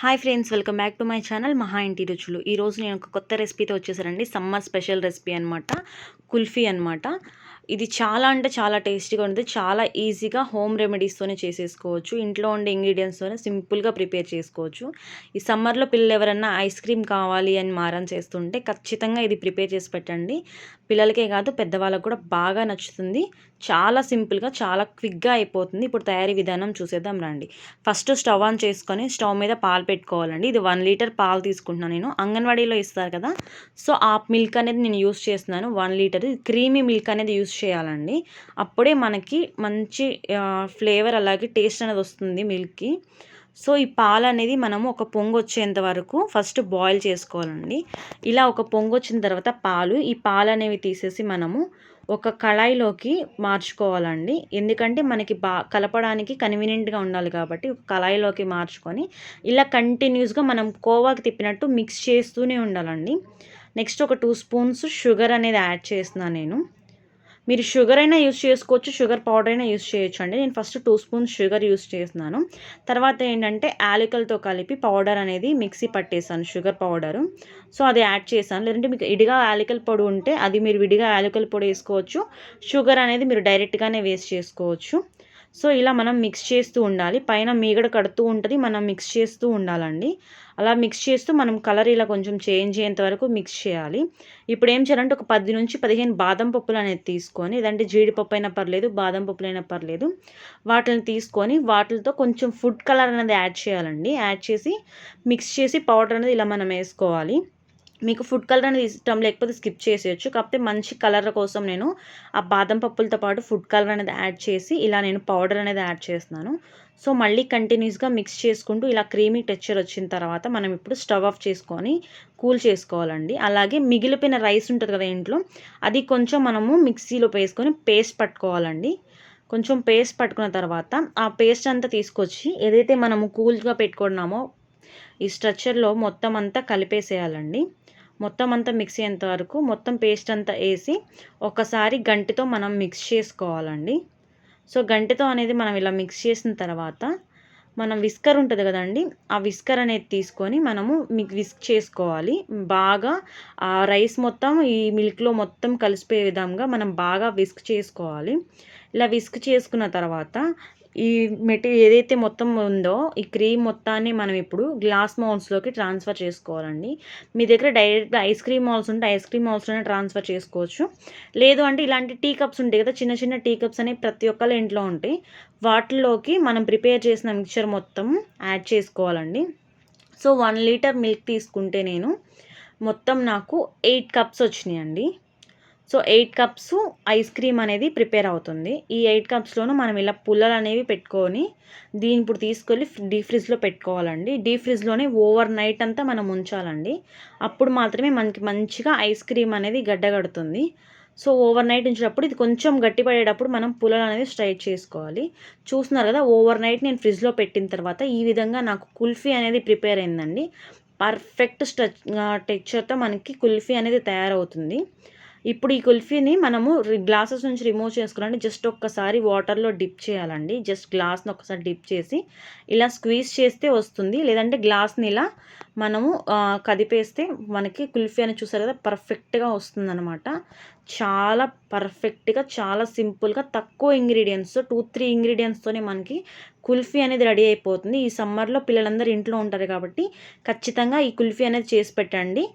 Hi friends, welcome back to my channel మహా ఇంటి రుచులు. ఈరోజు నేను ఒక కొత్త రెసిపీతో వచ్చేసానండి. సమ్మర్ స్పెషల్ రెసిపీ అనమాట, కుల్ఫీ అనమాట. ఇది చాలా అంటే చాలా టేస్టీగా ఉంటుంది. చాలా ఈజీగా హోమ్ రెమెడీస్తోనే చేసేసుకోవచ్చు. ఇంట్లో ఉండే ఇంగ్రీడియంట్స్తోనే సింపుల్గా ప్రిపేర్ చేసుకోవచ్చు. ఈ సమ్మర్లో పిల్లలు ఎవరన్నా ఐస్ క్రీమ్ కావాలి అని మారం చేస్తుంటే ఖచ్చితంగా ఇది ప్రిపేర్ చేసి పెట్టండి. పిల్లలకే కాదు పెద్దవాళ్ళకు కూడా బాగా నచ్చుతుంది. చాలా సింపుల్గా చాలా క్విక్గా అయిపోతుంది. ఇప్పుడు తయారీ విధానం చూసేద్దాం రండి. ఫస్ట్ స్టవ్ ఆన్ చేసుకొని స్టవ్ మీద పాలు పెట్టుకోవాలండి. ఇది 1 లీటర్ పాలు తీసుకుంటున్నాను నేను. అంగన్వాడీలో ఇస్తారు కదా, సో ఆ మిల్క్ అనేది నేను యూస్ చేస్తున్నాను. 1 లీటర్ క్రీమీ మిల్క్ అనేది యూస్ చేయాలండి. అప్పుడే మనకి మంచి ఫ్లేవర్ అలాగే టేస్ట్ అనేది వస్తుంది మిల్క్కి. సో ఈ పాలు అనేది మనము ఒక పొంగు వచ్చేంత వరకు ఫస్ట్ బాయిల్ చేసుకోవాలండి. ఇలా ఒక పొంగు వచ్చిన తర్వాత ఈ పాలు అనేవి తీసేసి మనము ఒక కళాయిలోకి మార్చుకోవాలండి. ఎందుకంటే మనకి కలపడానికి కన్వీనియంట్గా ఉండాలి కాబట్టి ఒక కళాయిలోకి మార్చుకొని ఇలా కంటిన్యూస్గా మనం కోవాకి తిప్పినట్టు మిక్స్ చేస్తూనే ఉండాలండి. నెక్స్ట్ ఒక 2 స్పూన్స్ షుగర్ అనేది యాడ్ చేస్తున్నాను నేను. మీరు షుగర్ అయినా యూస్ చేసుకోవచ్చు, షుగర్ పౌడర్ అయినా యూస్ చేయొచ్చు అండి. నేను ఫస్ట్ 2 స్పూన్స్ షుగర్ యూస్ చేస్తున్నాను. తర్వాత ఏంటంటే యాలకులతో కలిపి పౌడర్ అనేది మిక్సీ పట్టేసాను, షుగర్ పౌడరు. సో అది యాడ్ చేశాను. లేదంటే మీకు ఇడిగా యాలకుల పొడి ఉంటే అది మీరు విడిగా యాలకుల పొడి వేసుకోవచ్చు. షుగర్ అనేది మీరు డైరెక్ట్గానే వేస్ట్ చేసుకోవచ్చు. సో ఇలా మనం మిక్స్ చేస్తూ ఉండాలి. పైన మీగడ కడుతూ ఉంటుంది, మనం మిక్స్ చేస్తూ ఉండాలండి. అలా మిక్స్ చేస్తూ మనం కలర్ ఇలా కొంచెం చేంజ్ అయ్యేంత వరకు మిక్స్ చేయాలి. ఇప్పుడు ఏం చేయాలంటే ఒక 10 నుంచి 15 బాదం పప్పులు అనేది తీసుకొని, లేదంటే జీడిపప్పు అయినా పర్లేదు, బాదం పప్పులు అయినా పర్లేదు, వాటిని తీసుకొని వాటితో కొంచెం ఫుడ్ కలర్ అనేది యాడ్ చేయాలండి. యాడ్ చేసి మిక్స్ చేసి పౌడర్ అనేది ఇలా మనం వేసుకోవాలి. మీకు ఫుడ్ కలర్ అనేది ఇష్టం లేకపోతే స్కిప్ చేసేయచ్చు. కాకపోతే మంచి కలర్ కోసం నేను ఆ బాదం పప్పులతో పాటు ఫుడ్ కలర్ అనేది యాడ్ చేసి ఇలా నేను పౌడర్ అనేది యాడ్ చేస్తున్నాను. సో మళ్ళీ కంటిన్యూస్గా మిక్స్ చేసుకుంటూ ఇలా క్రీమీ టెక్స్చర్ వచ్చిన తర్వాత మనం ఇప్పుడు స్టవ్ ఆఫ్ చేసుకొని కూల్ చేసుకోవాలండి. అలాగే మిగిలిపోయిన రైస్ ఉంటుంది కదా ఇంట్లో, అది కొంచెం మనము మిక్సీలో వేసుకొని పేస్ట్ పట్టుకోవాలండి. కొంచెం పేస్ట్ పట్టుకున్న తర్వాత ఆ పేస్ట్ అంతా తీసుకొచ్చి ఏదైతే మనము కూల్గా పెట్టుకున్నామో ఈ స్ట్రక్చర్లో మొత్తం అంతా కలిపేసేయాలండి. మొత్తం అంతా మిక్స్ అయ్యేంత వరకు మొత్తం పేస్ట్ అంతా వేసి ఒకసారి గంటితో మనం మిక్స్ చేసుకోవాలండి. సో గంటితో అనేది మనం ఇలా మిక్స్ చేసిన తర్వాత మనం విస్కర్ ఉంటుంది కదండి, ఆ విస్కర్ అనేది తీసుకొని మనము విస్క్ చేసుకోవాలి. బాగా ఆ రైస్ మొత్తం ఈ మిల్క్లో మొత్తం కలిసిపోయే విధంగా మనం బాగా విస్క్ చేసుకోవాలి. ఇలా విస్క్ చేసుకున్న తర్వాత ఈ ఏదైతే మొత్తం ఉందో ఈ క్రీమ్ మొత్తాన్ని మనం ఇప్పుడు గ్లాస్ మౌల్స్లోకి ట్రాన్స్ఫర్ చేసుకోవాలండి. మీ దగ్గర డైరెక్ట్గా ఐస్ క్రీమ్ మౌల్స్ ఉంటే ఐస్ క్రీమ్ మౌల్స్లోనే ట్రాన్స్ఫర్ చేసుకోవచ్చు. లేదు అంటే ఇలాంటి టీ కప్స్ ఉంటాయి కదా, చిన్న చిన్న టీ కప్స్ అనేవి ప్రతి ఒక్కళ్ళ ఇంట్లో ఉంటాయి. వాటిల్లోకి మనం ప్రిపేర్ చేసిన మిక్చర్ మొత్తం యాడ్ చేసుకోవాలండి. సో 1 లీటర్ మిల్క్ తీసుకుంటే నేను మొత్తం నాకు 8 కప్స్ వచ్చినాయండి. సో 8 కప్స్ ఐస్ క్రీమ్ అనేది ప్రిపేర్ అవుతుంది. ఈ 8 కప్స్లోనూ మనం ఇలా పుల్లలు అనేవి పెట్టుకొని దీన్ని ఇప్పుడు తీసుకెళ్ళి డీప్ ఫ్రిడ్జ్లో పెట్టుకోవాలండి. డీప్ ఫ్రిడ్జ్లోనే ఓవర్ నైట్ అంతా మనం ఉంచాలండి. అప్పుడు మాత్రమే మనకి మంచిగా ఐస్ క్రీమ్ అనేది గడ్డగడుతుంది. సో ఓవర్ నైట్ ఉంచేటప్పుడు ఇది కొంచెం గట్టిపడేటప్పుడు మనం పుల్లలు అనేది స్ట్రైట్ చేసుకోవాలి. చూస్తున్నారు కదా, ఓవర్ నైట్ నేను ఫ్రిడ్జ్లో పెట్టిన తర్వాత ఈ విధంగా నాకు కుల్ఫీ అనేది ప్రిపేర్ అయిందండి. పర్ఫెక్ట్ టెక్స్చర్తో మనకి కుల్ఫీ అనేది తయారవుతుంది. ఇప్పుడు ఈ కుల్ఫీని మనము గ్లాసెస్ నుంచి రిమూవ్ చేసుకోవాలంటే జస్ట్ ఒక్కసారి వాటర్లో డిప్ చేయాలండి. జస్ట్ గ్లాస్ని ఒకసారి డిప్ చేసి ఇలా స్క్వీజ్ చేస్తే వస్తుంది. లేదంటే గ్లాస్ని ఇలా మనము కదిపేస్తే మనకి కుల్ఫీ అని చూసారు కదా, పర్ఫెక్ట్గా వస్తుందన్నమాట. చాలా పర్ఫెక్ట్గా చాలా సింపుల్గా తక్కువ ఇంగ్రీడియంట్స్ 2-3 ఇంగ్రీడియంట్స్తోనే మనకి కుల్ఫీ అనేది రెడీ అయిపోతుంది. ఈ సమ్మర్లో పిల్లలందరూ ఇంట్లో ఉంటారు కాబట్టి ఖచ్చితంగా ఈ కుల్ఫీ అనేది చేసి పెట్టండి.